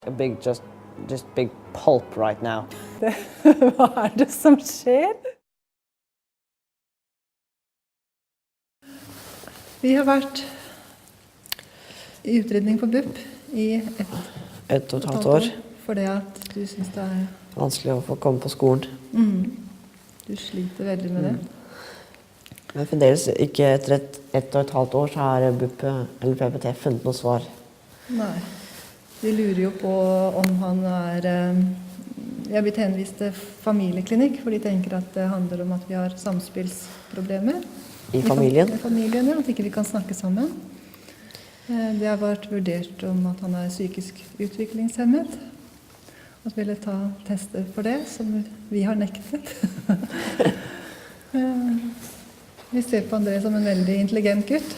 A big, just big pulp right now. Hva det som skjer? Vi har vært i utredning på BUP i Et og et halvt år. Fordi at du synes det er Vanskelig å få komme på skolen. Du sliter veldig med det. Men fremdeles ikke etter et og et halvt år så har BUP eller PPT funnet noe svar. Nei. De lurer jo på om han er Jeg har blitt henvist til familieklinikk, for de tenker at det handler om at vi har samspillsproblemer. I familien? I familien, ja. At ikke vi kan snakke sammen. Det har vært vurdert om at han er psykisk utviklingshemmet. At vi ville ta tester for det, som vi har nektet. Vi ser på Andrè som en veldig intelligent gutt,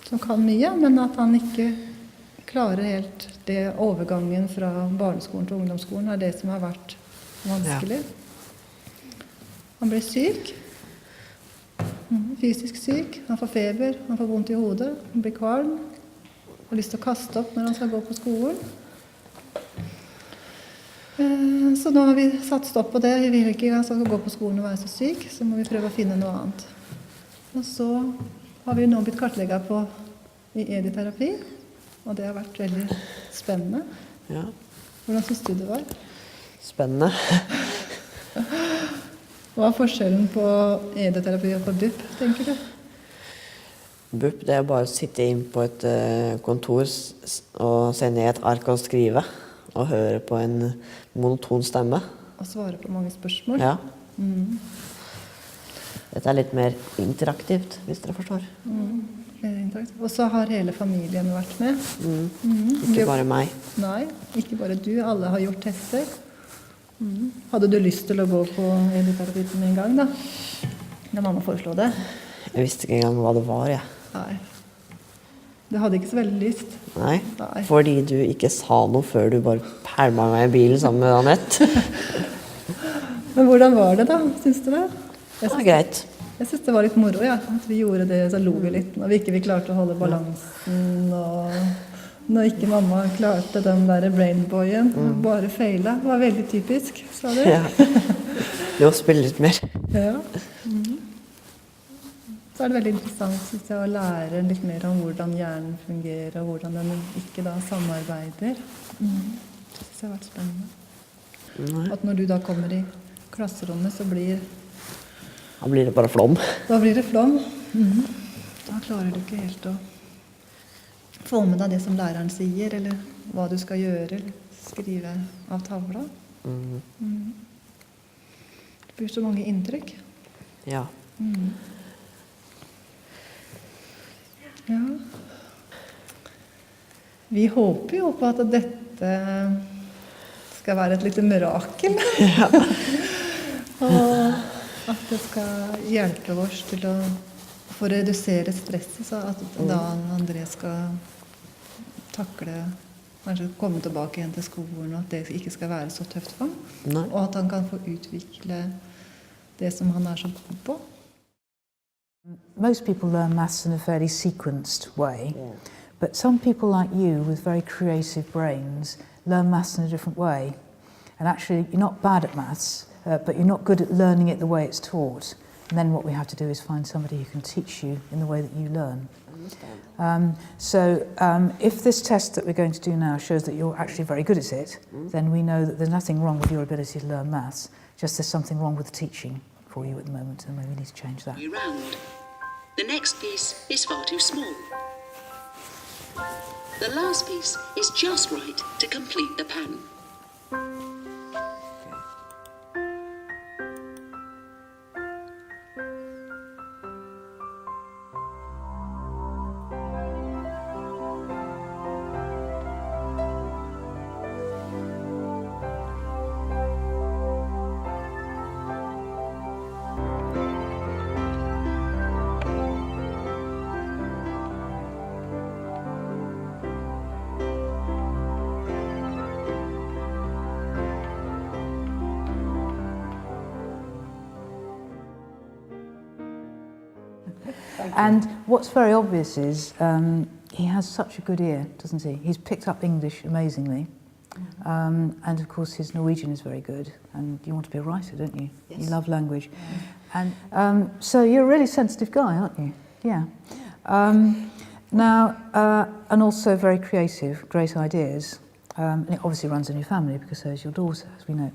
som kan mye, men at han ikke klarer helt det overgangen fra barneskolen til ungdomsskolen er det som har vært vanskelig. Ja. Han ble syk, fysisk syk, han får feber, han får vondt i hodet, han blir kvalm, har lyst til å kaste opp når han skal gå på skolen. Så nå har vi satt stopp på det. Vi vil ikke at han skal gå på skolen og være så syk, så må vi prøve å finne noe annet. Og så har vi nå blitt kartlegget i Edutherapy, og det har vært veldig spennende. Ja. Hvordan synes du det var? Spennende. Hva er forskjellen på Edutherapy og på BUP, tenker du? BUP, det er bare å sitte inn på et kontor og se ned et ark og skrive, og høre på en monoton stemme. Og svare på mange spørsmål. Ja. Dette er litt mer interaktivt, hvis dere forstår. Og så har hele familien vært med. Ikke bare meg. Nei, ikke bare du. Alle har gjort tester. Hadde du lyst til å gå på Edutherapy med en gang, da? Da mamma foreslo det. Jeg visste ikke engang hva det var, jeg. Nei. Du hadde ikke så veldig lyst. Nei, fordi du ikke sa noe før du bare pælma meg i bilen sammen med Annette. Men hvordan var det da, synes du det? Det var greit. Jeg synes det var litt moro, ja. At vi gjorde det, så lo vi litt. Når vi ikke klarte å holde balansen, og når ikke mamma klarte den der brainboyen, bare feila. Det var veldig typisk, sa du? Ja. Du må spille litt mer. Ja. Så er det veldig interessant, synes jeg, å lære litt mer om hvordan hjernen fungerer, og hvordan den ikke da samarbeider. Det synes jeg har vært spennende. At når du da kommer i klasserommet, så blir... Da blir det bare flom. Da blir det flom. Da klarer du ikke helt å få med deg det som læreren sier, eller hva du skal gjøre, eller skrive av tavla. Det blir så mange inntrykk. Ja. Ja. Vi håper jo på at dette skal være et lite mirakel. Ja. Og at det skal hjelpe oss til å få redusere stresset, så at da Andrè skal takle, kanskje komme tilbake igjen til skolen, og at det ikke skal være så tøft for ham. Og at han kan få utvikle det som han er så god på. Most people learn maths in a fairly sequenced way, but some people like you with very creative brains learn maths in a different way. And actually, you're not bad at maths, but you're not good at learning it the way it's taught. And then what we have to do is find somebody who can teach you in the way that you learn. If this test that we're going to do now shows that you're actually very good at it, then we know that there's nothing wrong with your ability to learn maths, just there's something wrong with the teaching for you at the moment, and we need to change that. Round. The next piece is far too small. The last piece is just right to complete the pattern. And what's very obvious is he has such a good ear, doesn't he? He's picked up English amazingly. And of course his Norwegian is very good, and you want to be a writer, don't you? Yes. You love language. And so you're a really sensitive guy, aren't you? Yeah. And also very creative, great ideas. And it obviously runs in your family because so is your daughter, as we know.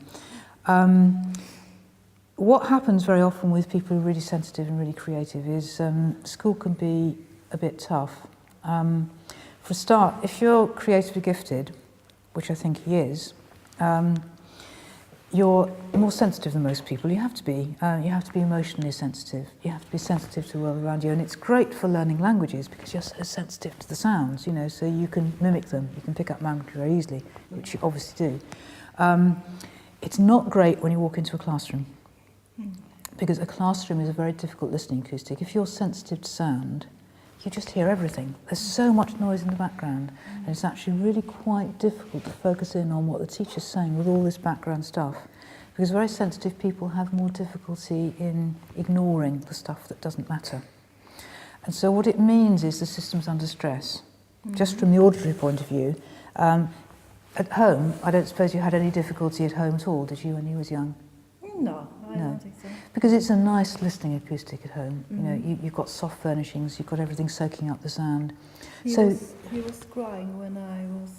What happens very often with people who are really sensitive and really creative is school can be a bit tough. For a start, if you're creatively gifted, which I think he is, you're more sensitive than most people. You have to be. You have to be emotionally sensitive. You have to be sensitive to the world around you. And it's great for learning languages because you're so sensitive to the sounds, you know, so you can mimic them. You can pick up language very easily, which you obviously do. It's not great when you walk into a classroom because a classroom is a very difficult listening acoustic. If you're sensitive to sound, you just hear everything. There's so much noise in the background, and it's actually really quite difficult to focus in on what the teacher's saying with all this background stuff, because very sensitive people have more difficulty in ignoring the stuff that doesn't matter. And so what it means is the system's under stress. Just from the auditory point of view, at home, I don't suppose you had any difficulty at home at all, did you, when you was young? No, I don't think so. Because it's a nice listening acoustic at home. You know, you've got soft furnishings, you've got everything soaking up the sound. He was crying when I was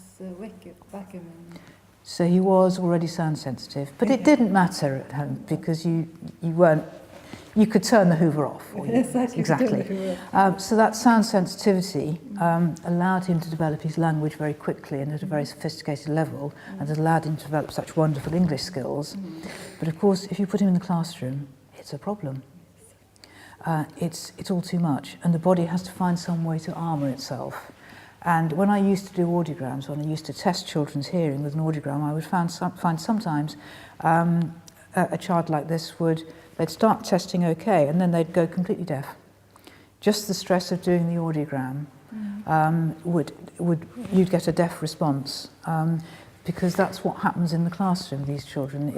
vacuuming. So he was already sound sensitive, but it didn't matter at home because you weren't. You could turn the Hoover off. Exactly. So that sound sensitivity allowed him to develop his language very quickly and at a very sophisticated level, and it allowed him to develop such wonderful English skills. But of course, if you put him in the classroom, it's a problem. It's all too much, and the body has to find some way to armour itself. And when I used to do audiograms, when I used to test children's hearing with an audiogram, I would find sometimes a child like this they'd start testing okay, and then they'd go completely deaf. Just the stress of doing the audiogram you'd get a deaf response, because that's what happens in the classroom, these children.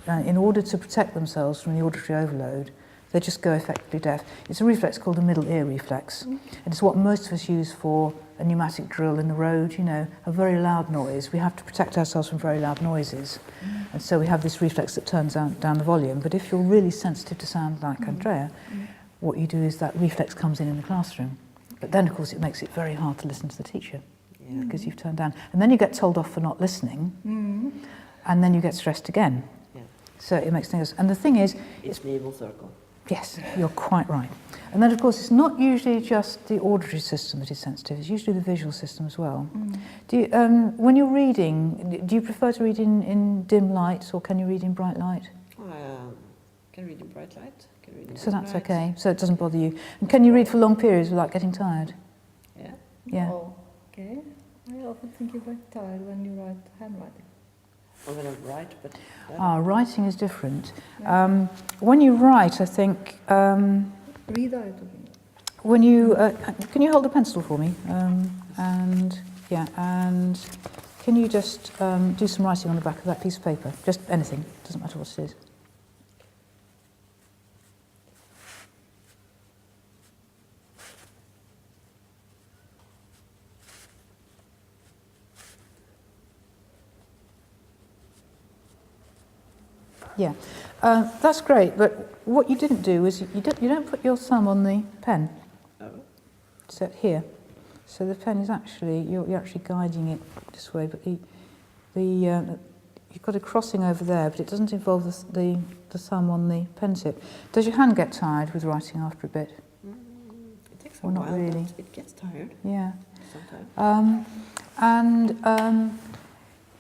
In order to protect themselves from the auditory overload, they just go effectively deaf. It's a reflex called the middle ear reflex. And it's what most of us use for a pneumatic drill in the road, you know, a very loud noise. We have to protect ourselves from very loud noises. And so we have this reflex that turns down the volume. But if you're really sensitive to sound like Andrea, what you do is that reflex comes in the classroom. But then, of course, it makes it very hard to listen to the teacher because you've turned down. And then you get told off for not listening, and then you get stressed again. Yeah. So it makes things... And the thing is... It's the evil circle. Yes, you're quite right. And then, of course, it's not usually just the auditory system that is sensitive. It's usually the visual system as well. Do you, when you're reading, do you prefer to read in dim light, or can you read in bright light? Can read in bright light. Can read in So that's light. okay. So it doesn't bother you. And can you read for long periods without getting tired? Yeah. Yeah. Oh, okay. I often think you get tired when you write handwriting. I'm going to write, but... Writing is different. When you write, I think... Read are you talking about? When you... can you hold the pencil for me? And can you just do some writing on the back of that piece of paper? Just anything. Doesn't matter what it is. Yeah, that's great, but what you didn't do is you don't put your thumb on the pen. Oh. Set here. So the pen is actually, you're actually guiding it this way, but you've got a crossing over there, but it doesn't involve the thumb on the pen tip. Does your hand get tired with writing after a bit? It takes a Or while, not really? but it gets tired Yeah. sometimes.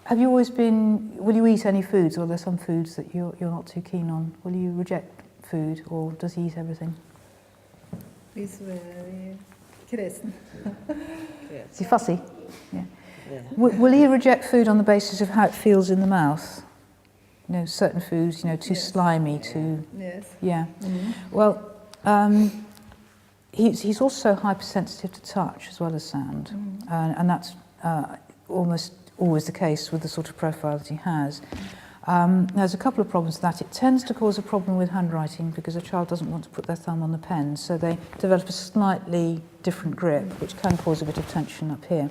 Have you always been, will you eat any foods, or are there some foods that you're not too keen on? Will you reject food, or does he eat everything? He's very kräsen. Is he fussy? Yeah. Yeah. Will he reject food on the basis of how it feels in the mouth? You know, certain foods, you know, too slimy, too... Yes. Yeah. Well, he's also hypersensitive to touch as well as sound, and that's almost always the case with the sort of profile that he has. There's a couple of problems with that. It tends to cause a problem with handwriting because a child doesn't want to put their thumb on the pen, so they develop a slightly different grip, which can cause a bit of tension up here.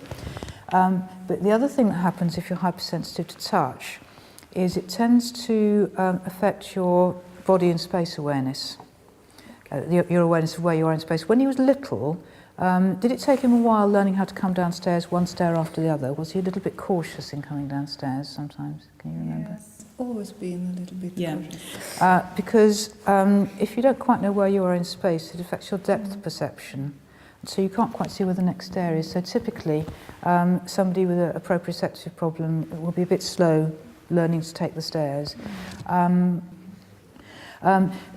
But the other thing that happens if you're hypersensitive to touch is it tends to affect your body and space awareness, your awareness of where you are in space. When he was little, did it take him a while learning how to come downstairs one stair after the other? Was he a little bit cautious in coming downstairs sometimes? Can you remember? Yes, always been a little bit cautious. Because if you don't quite know where you are in space, it affects your depth perception. So you can't quite see where the next stair is. So typically, somebody with a proprioceptive problem will be a bit slow learning to take the stairs.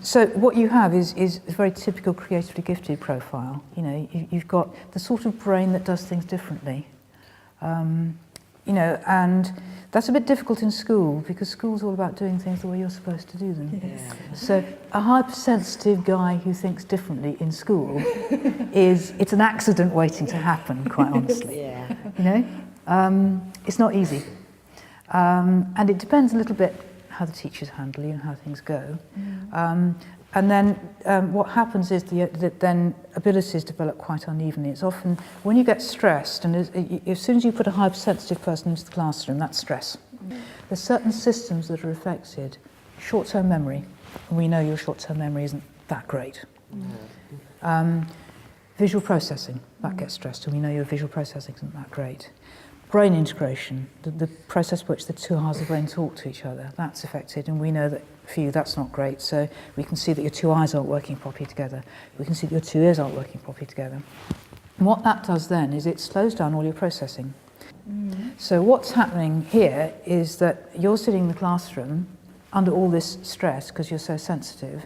So what you have is a very typical creatively gifted profile. You know, you've got the sort of brain that does things differently. You know, and that's a bit difficult in school because school's all about doing things the way you're supposed to do them. Yes. So a hypersensitive guy who thinks differently in school it's an accident waiting to happen, quite honestly. Yeah. You know, it's not easy. And it depends a little bit how the teachers handle you and how things go. And then what happens is that then abilities develop quite unevenly. It's often when you get stressed, and as soon as you put a hypersensitive person into the classroom, that's stress. There's certain systems that are affected. Short-term memory, and we know your short-term memory isn't that great. Visual processing, that gets stressed, and we know your visual processing isn't that great. Brain integration, the process by which the two halves of the brain talk to each other, that's affected, and we know that for you that's not great. So we can see that your two eyes aren't working properly together. We can see that your two ears aren't working properly together. And what that does then is it slows down all your processing. So what's happening here is that you're sitting in the classroom under all this stress because you're so sensitive,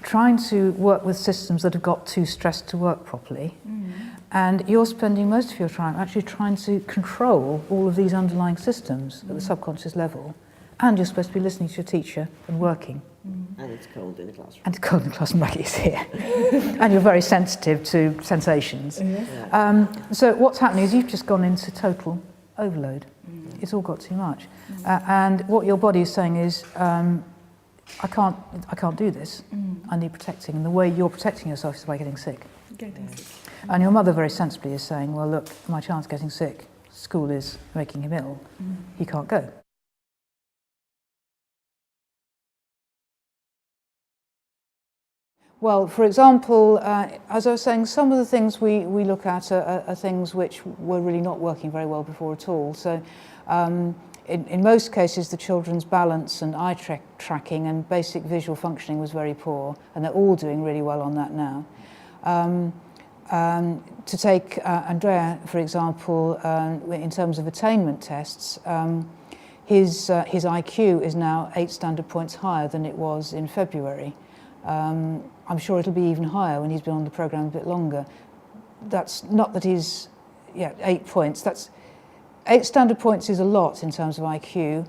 trying to work with systems that have got too stressed to work properly. And you're spending most of your time actually trying to control all of these underlying systems at the subconscious level. And you're supposed to be listening to your teacher and working. And it's cold in the classroom. And it's cold in the classroom, like it's here. And you're very sensitive to sensations. So what's happening is you've just gone into total overload. It's all got too much. And what your body is saying is, I can't do this. I need protecting. And the way you're protecting yourself is by getting sick. And your mother very sensibly is saying, well, look, my child's getting sick. School is making him ill. He can't go. Well, for example, as I was saying, some of the things we look at are things which were really not working very well before at all. So in most cases, the children's balance and eye tracking and basic visual functioning was very poor, and they're all doing really well on that now. To take Andrè, for example, in terms of attainment tests, his IQ is now 8 standard points higher than it was in February. I'm sure it'll be even higher when he's been on the programme a bit longer. That's not that he's, 8 points. That's 8 standard points is a lot in terms of IQ.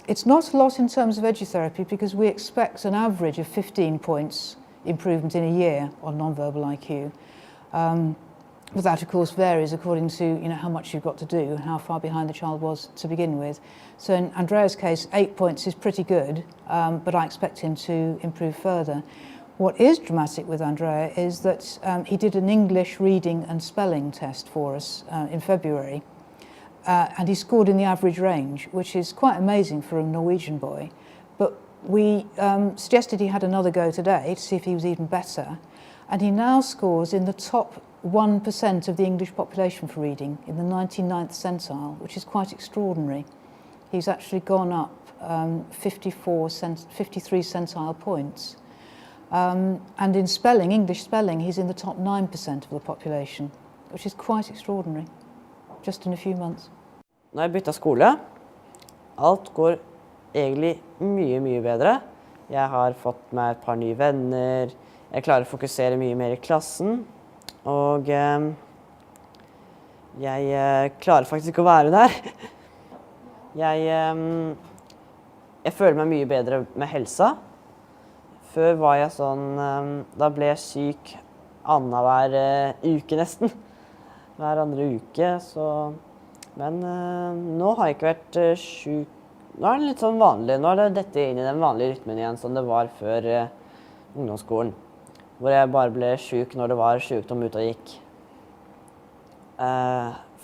It's not a lot in terms of edutherapy because we expect an average of 15 points improvement in a year on non-verbal IQ. But that, of course, varies according to how much you've got to do and how far behind the child was to begin with. So in Andrea's case, 8 points is pretty good, but I expect him to improve further. What is dramatic with Andrè is that he did an English reading and spelling test for us in February, and he scored in the average range, which is quite amazing for a Norwegian boy. But we suggested he had another go today to see if he was even better, and he now scores in the top 1% of the English population for reading, in the 99th centile, which is quite extraordinary. He's actually gone up 53 centile points. And in spelling, English spelling, he's in the top 9% of the population, which is quite extraordinary, just in a few months. Når jeg byttet skole, alt går egentlig mye bedre. Jeg har fått meg et par nye venner, jeg klarer å fokusere mye mer i klassen, og jeg klarer faktisk ikke å være der. Jeg føler meg mye bedre med helsa. Før var jeg sånn, da ble jeg syk annenhver uke nesten. Hver andre uke, så... Men nå har jeg ikke vært syk. Nå er det litt sånn vanlig. Nå er det dette inn i den vanlige rytmen igjen, som det var før ungdomsskolen. Hvor jeg bare ble syk når det var sykdom ute og gikk.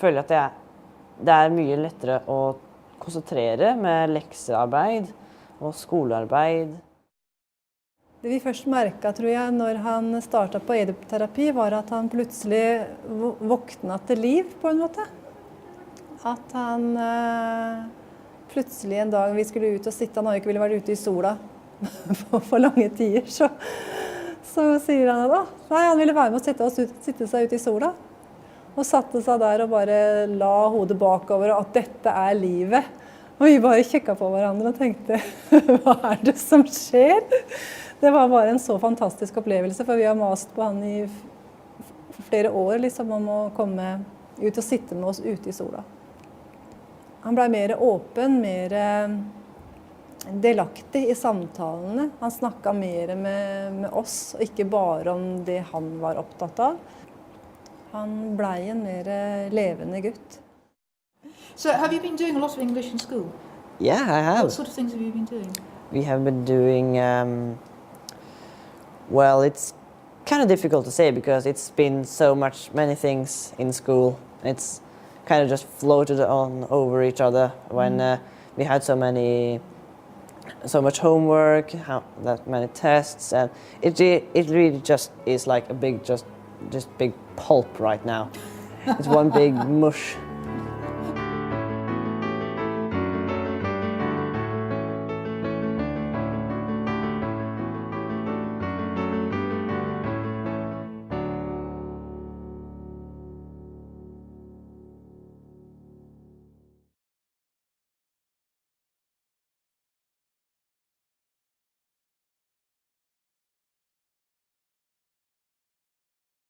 føler at det er mye lettere å konsentrere med leksearbeid og skolearbeid. Det vi først merket, tror jeg, når han startet på Edutherapy, var at han plutselig våkna til liv, på en måte. At han plutselig en dag vi skulle ut og sitte, han har ikke ville vært ute i sola for lange tider, så sier han at nei, han ville være med og sitte seg ut i sola. Og satte seg der og bare la hodet bakover, og at dette er livet. Og vi bare kjekket på hverandre og tenkte, hva er det som skjer? Det var bare en så fantastisk opplevelse, for vi har mast på han i flere år liksom, om å komme ut og sitte med oss ute i sola. Han ble mer åpen, mer delaktig i samtalene. Han snakket mer med oss, og ikke bare om det han var opptatt av. Han ble en mer levende gutt. So have you been doing a lot of English in school? Yeah, I have. What sort of things have you been doing? We have been doing, well, it's kind of difficult to say because it's been many things in school. It's kind of just floated on over each other when we had so much homework, that many tests, and it really just is like a big, just big pulp right now. It's one big mush.